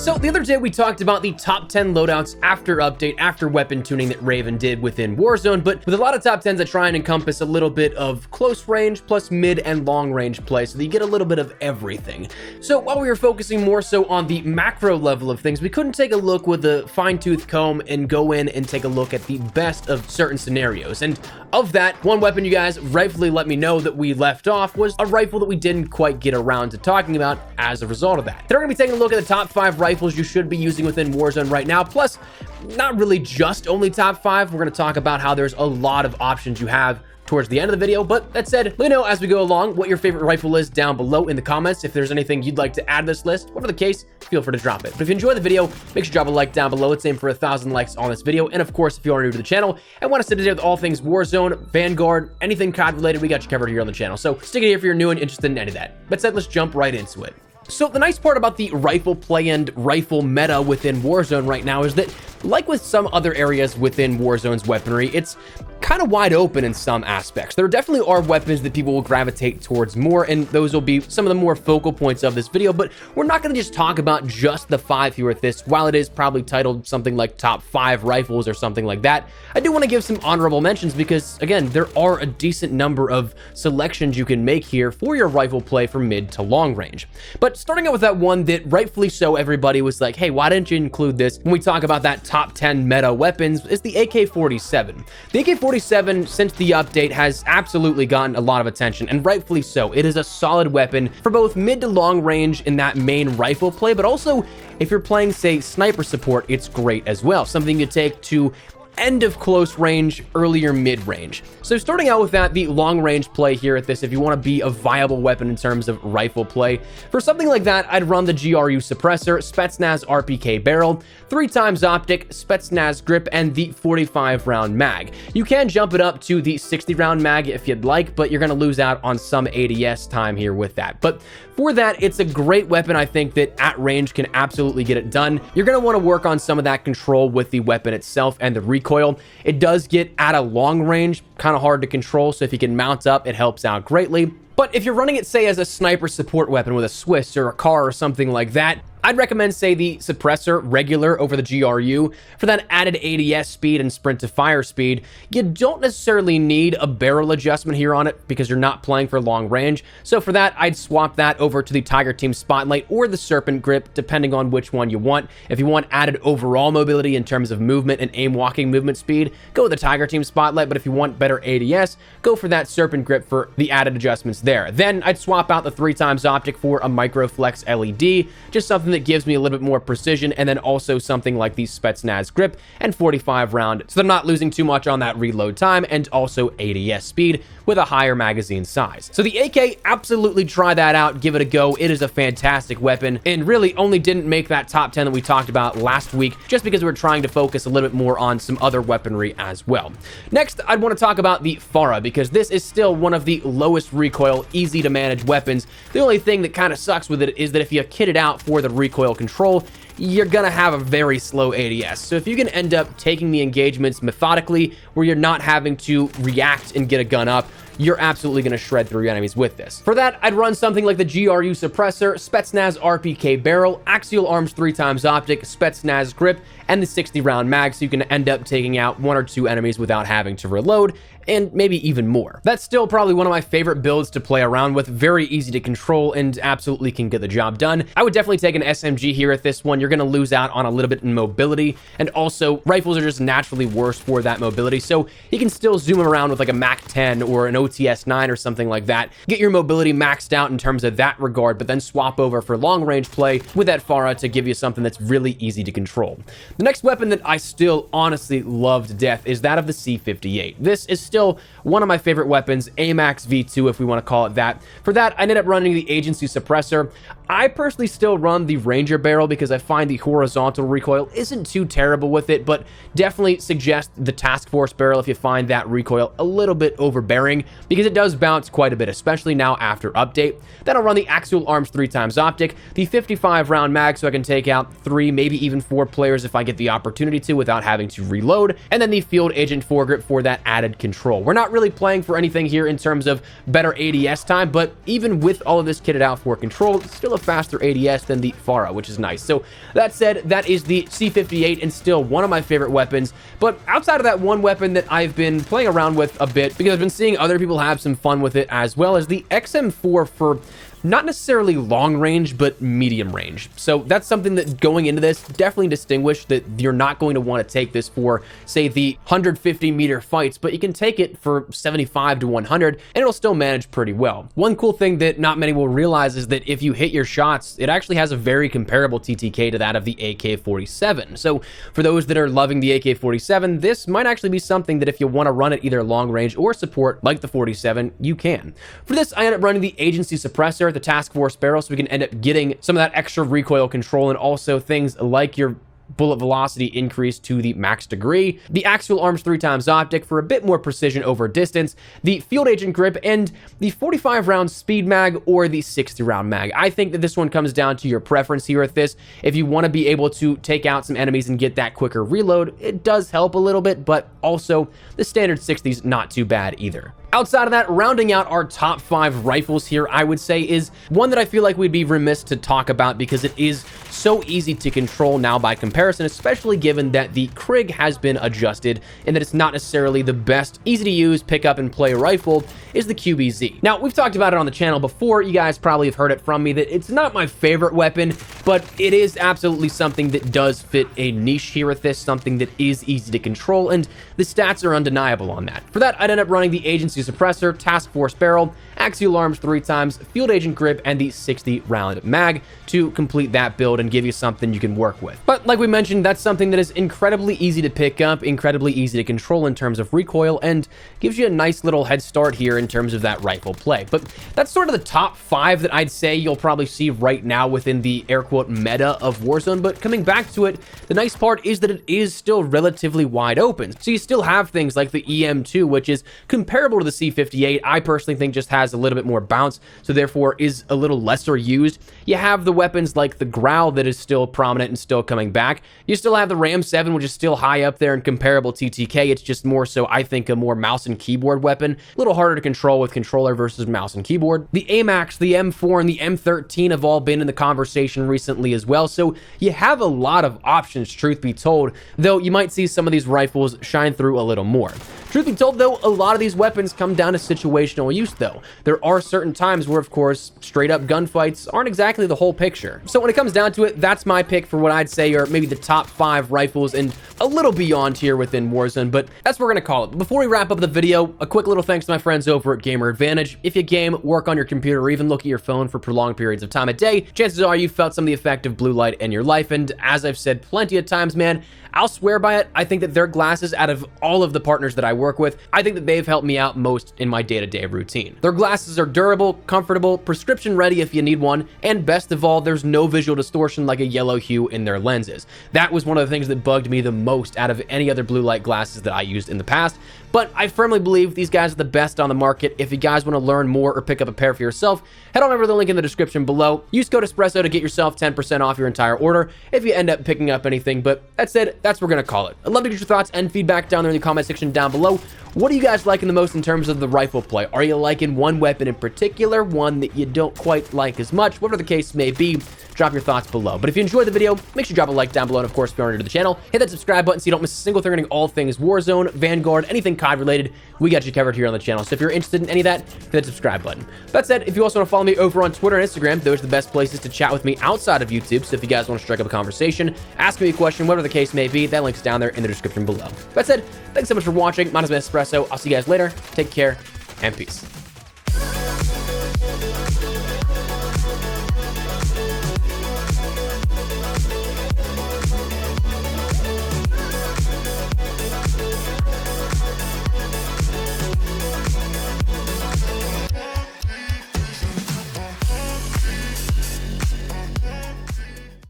So the other day we talked about the top 10 loadouts after update, after weapon tuning that Raven did within Warzone, but with a lot of top 10s that try and encompass a little bit of close range plus mid and long range play so that you get a little bit of everything. So while we were focusing more so on the macro level of things, we couldn't take a look with a fine-tooth comb and go in and take a look at the best of certain scenarios. And of that, one weapon you guys rightfully let me know that we left off was a rifle that we didn't quite get around to talking about as a result of that. Today we're going to be taking a look at the top 5 rifles you should be using within Warzone right now, plus not really just only top 5. We're going to talk about how there's a lot of options you have towards the end of the video. But that said, let me know as we go along what your favorite rifle is down below in the comments. If there's anything you'd like to add to this list, whatever the case, feel free to drop it. But if you enjoy the video, make sure to drop a like down below. Let's aim for 1,000 likes on this video. And of course, if you are new to the channel and want to stay up to date with all things Warzone, Vanguard, anything COD related, we got you covered here on the channel. So stick it here if you're new and interested in any of that. That said, let's jump right into it. So the nice part about the rifle play and rifle meta within Warzone right now is that, like with some other areas within Warzone's weaponry, it's kind of wide open in some aspects. There definitely are weapons that people will gravitate towards more, and those will be some of the more focal points of this video, but we're not going to just talk about just the 5 here with this. While it is probably titled something like top 5 rifles or something like that, I do want to give some honorable mentions because, again, there are a decent number of selections you can make here for your rifle play from mid to long range. But starting out with that one that rightfully so everybody was like, hey, why didn't you include this when we talk about that top 10 meta weapons, is the AK-47. The AK-47, since the update, has absolutely gotten a lot of attention, and rightfully so. It is a solid weapon for both mid to long range in that main rifle play, but also if you're playing, say, sniper support, it's great as well. Something you take to end of close range, earlier mid range. So starting out with that, the long range play here at this, if you want to be a viable weapon in terms of rifle play, for something like that, I'd run the GRU suppressor, Spetsnaz RPK barrel, 3x optic, Spetsnaz grip, and the 45 round mag. You can jump it up to the 60 round mag if you'd like, but you're going to lose out on some ADS time here with that. But for that, it's a great weapon, I think, that at range can absolutely get it done. You're going to want to work on some of that control with the weapon itself and the recoil. It does get at a long range kind of hard to control, so if you can mount up, it helps out greatly. But if you're running it, say, as a sniper support weapon with a Swiss or a car or something like that, I'd recommend, say, the suppressor regular over the GRU for that added ADS speed and sprint to fire speed. You don't necessarily need a barrel adjustment here on it because you're not playing for long range. So for that, I'd swap that over to the Tiger Team Spotlight or the Serpent Grip, depending on which one you want. If you want added overall mobility in terms of movement and aim walking movement speed, go with the Tiger Team Spotlight. But if you want better ADS, go for that Serpent Grip for the added adjustments there. Then I'd swap out the 3x optic for a Microflex LED, just something that gives me a little bit more precision, and then also something like the Spetsnaz grip and 45 round, so they're not losing too much on that reload time, and also ADS speed with a higher magazine size. So the AK, absolutely try that out, give it a go. It is a fantastic weapon, and really only didn't make that top 10 that we talked about last week just because we're trying to focus a little bit more on some other weaponry as well. Next, I'd want to talk about the Farah, because this is still one of the lowest recoil, easy to manage weapons. The only thing that kind of sucks with it is that if you kit it out for the recoil control, you're gonna have a very slow ADS. So if you can end up taking the engagements methodically where you're not having to react and get a gun up, you're absolutely going to shred through your enemies with this. For that, I'd run something like the GRU suppressor, Spetsnaz RPK barrel, axial arms 3x optic, Spetsnaz grip, and the 60 round mag, so you can end up taking out 1 or 2 enemies without having to reload, and maybe even more. That's still probably one of my favorite builds to play around with, very easy to control and absolutely can get the job done. I would definitely take an SMG here at this one. You're going to lose out on a little bit in mobility, and also rifles are just naturally worse for that mobility, so you can still zoom around with like a Mac 10 or an OTS 9 or something like that. Get your mobility maxed out in terms of that regard, but then swap over for long range play with that Farah to give you something that's really easy to control. The next weapon that I still honestly love to death is that of the C58. This is still one of my favorite weapons, AMAX V2 if we want to call it that. For that, I ended up running the agency suppressor. I personally still run the Ranger barrel because I find the horizontal recoil isn't too terrible with it, but definitely suggest the Task Force barrel if you find that recoil a little bit overbearing, because it does bounce quite a bit, especially now after update. Then I'll run the axial arms 3x optic, the 55 round mag so I can take out 3, maybe even 4 players if I get the opportunity to without having to reload, and then the field agent foregrip for that added control. control. We're not really playing for anything here in terms of better ADS time, but even with all of this kitted out for control, it's still a faster ADS than the Farah, which is nice. So that said, that is the C58 and still one of my favorite weapons. But outside of that, one weapon that I've been playing around with a bit, because I've been seeing other people have some fun with it as well, as the XM4 for not necessarily long range, but medium range. So that's something that going into this, definitely distinguish that you're not going to want to take this for, say, the 150-meter fights, but you can take it for 75 to 100, and it'll still manage pretty well. One cool thing that not many will realize is that if you hit your shots, it actually has a very comparable TTK to that of the AK-47. So for those that are loving the AK-47, this might actually be something that if you want to run it either long range or support, like the 47, you can. For this, I ended up running the Agency Suppressor, the Task Force barrel, so we can end up getting some of that extra recoil control and also things like your bullet velocity increase to the max degree, the axial arms 3x optic for a bit more precision over distance, the field agent grip, and the 45 round speed mag or the 60 round mag. I think that this one comes down to your preference here with this. If you want to be able to take out some enemies and get that quicker reload, it does help a little bit, but also the standard 60's not too bad either. Outside of that, rounding out our top 5 rifles here, I would say is one that I feel like we'd be remiss to talk about because it is so easy to control now by comparison, especially given that the Krig has been adjusted and that it's not necessarily the best, easy to use, pick up and play rifle, is the QBZ. Now, we've talked about it on the channel before. You guys probably have heard it from me that it's not my favorite weapon, but it is absolutely something that does fit a niche here with this, something that is easy to control, and the stats are undeniable on that. For that, I'd end up running the Agency Suppressor, Task Force barrel, axial arms 3x, field agent grip, and the 60 round mag to complete that build and give you something you can work with. But like we mentioned, that's something that is incredibly easy to pick up, incredibly easy to control in terms of recoil, and gives you a nice little head start here in terms of that rifle play. But that's sort of the top 5 that I'd say you'll probably see right now within the air quote meta of Warzone. But coming back to it, the nice part is that it is still relatively wide open. So you still have things like the EM2, which is comparable to the C58. I personally think just has a little bit more bounce, so therefore is a little lesser used. You have the weapons like the Growl that is still prominent and still coming back. You still have the Ram 7, which is still high up there in comparable TTK. It's just more so, I think, a more mouse and keyboard weapon. A little harder to control with controller versus mouse and keyboard. The AMAX, the M4, and the M13 have all been in the conversation recently as well, so you have a lot of options, truth be told, though you might see some of these rifles shine through a little more. Truth be told, though, a lot of these weapons come down to situational use, though. There are certain times where, of course, straight up gunfights aren't exactly the whole picture. So when it comes down to it, that's my pick for what I'd say are maybe the top 5 rifles and a little beyond here within Warzone, but that's what we're gonna call it. But before we wrap up the video, a quick little thanks to my friends over at Gamer Advantage. If you game, work on your computer, or even look at your phone for prolonged periods of time a day, chances are you felt some of the effect of blue light in your life, and as I've said plenty of times, man, I'll swear by it. I think that their glasses, out of all of the partners that I work with, I think that they've helped me out most in my day-to-day routine. Their glasses are durable, comfortable, prescription ready if you need one, and best of all, there's no visual distortion like a yellow hue in their lenses. That was one of the things that bugged me the most out of any other blue light glasses that I used in the past, but I firmly believe these guys are the best on the market. If you guys want to learn more or pick up a pair for yourself, head on over to the link in the description below. Use code Espresso to get yourself 10% off your entire order if you end up picking up anything. But that said, that's what we're going to call it. I'd love to get your thoughts and feedback down there in the comment section down below. What are you guys liking the most in terms of the rifle play? Are you liking one weapon in particular, one that you don't quite like as much? Whatever the case may be, drop your thoughts below. But if you enjoyed the video, make sure you drop a like down below, and of course, if you're new to the channel, hit that subscribe button so you don't miss a single thing regarding all things Warzone, Vanguard, anything COD related. We got you covered here on the channel. So if you're interested in any of that, hit that subscribe button. That said, if you also want to follow me over on Twitter and Instagram, those are the best places to chat with me outside of YouTube. So if you guys want to strike up a conversation, ask me a question, whatever the case may be, that link's down there in the description below. That said, thanks so much for watching. My name is Espresso. I'll see you guys later. Take care and peace.